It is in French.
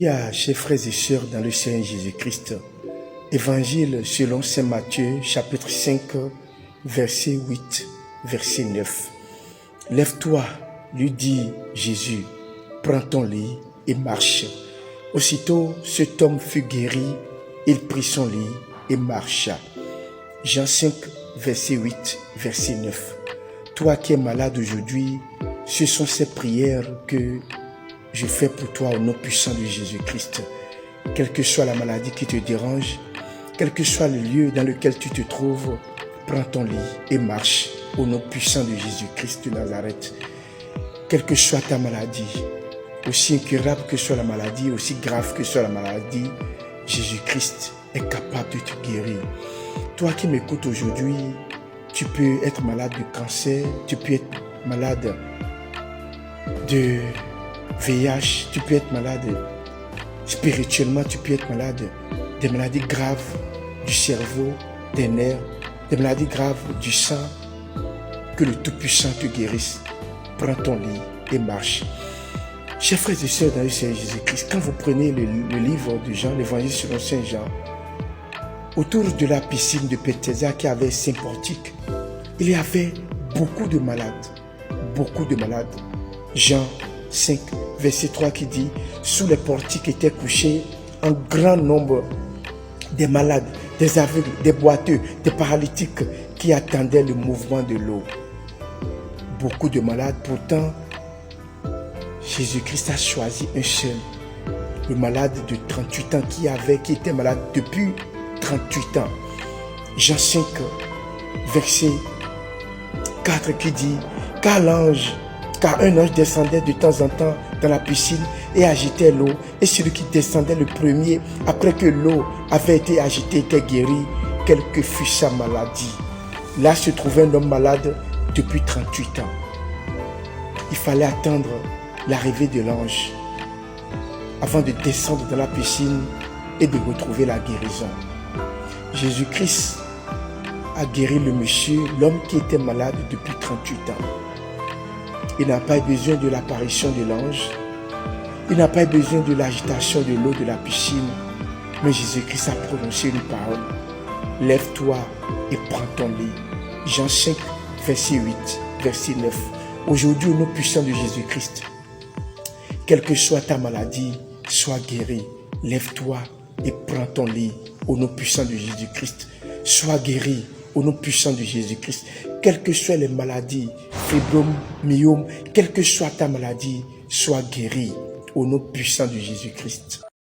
Chers frères et sœurs dans le Seigneur Jésus-Christ, Évangile selon Saint Matthieu, chapitre 5, verset 8, verset 9. Lève-toi, lui dit Jésus, prends ton lit et marche. Aussitôt, cet homme fut guéri, il prit son lit et marcha. Jean 5, verset 8, verset 9. Toi qui es malade aujourd'hui, ce sont ces prières que je fais pour toi au nom puissant de Jésus-Christ. Quelle que soit la maladie qui te dérange, quel que soit le lieu dans lequel tu te trouves, prends ton lit et marche au nom puissant de Jésus-Christ de Nazareth. Quelle que soit ta maladie, aussi incurable que soit la maladie, aussi grave que soit la maladie, Jésus-Christ est capable de te guérir. Toi qui m'écoutes aujourd'hui, tu peux être malade de cancer, tu peux être malade de VIH, tu peux être malade spirituellement, tu peux être malade des maladies graves du cerveau, des nerfs, des maladies graves du sang. Que le Tout-Puissant te guérisse. Prends ton lit et marche. Chers frères et sœurs dans le Seigneur Jésus-Christ, quand vous prenez le livre de Jean, l'évangile selon Saint Jean, autour de la piscine de Bethesda qui avait 5 portiques, il y avait beaucoup de malades. Beaucoup de malades. Jean 5, verset 3 qui dit, sous les portiques étaient couchés un grand nombre des malades, des aveugles, des boiteux, des paralytiques qui attendaient le mouvement de l'eau. Beaucoup de malades, pourtant, Jésus-Christ a choisi un seul, le malade de 38 ans qui était malade depuis 38 ans. Jean 5, verset 4 qui dit, car un ange descendait de temps en temps dans la piscine et agitait l'eau, et celui qui descendait le premier, après que l'eau avait été agitée, était guéri, quelle que fût sa maladie. Là se trouvait un homme malade depuis 38 ans. Il fallait attendre l'arrivée de l'ange avant de descendre dans la piscine et de retrouver la guérison. Jésus-Christ a guéri le monsieur, l'homme qui était malade depuis 38 ans. Il n'a pas eu besoin de l'apparition de l'ange. Il n'a pas eu besoin de l'agitation de l'eau de la piscine. Mais Jésus-Christ a prononcé une parole. Lève-toi et prends ton lit. Jean 5, verset 8, verset 9. Aujourd'hui, au nom puissant de Jésus-Christ, quelle que soit ta maladie, sois guéri. Lève-toi et prends ton lit. Au nom puissant de Jésus-Christ, sois guéri. Au nom puissant de Jésus-Christ, quelles que soient les maladies, fibrome, myome, quelle que soit ta maladie, sois guéri. Au nom puissant de Jésus-Christ.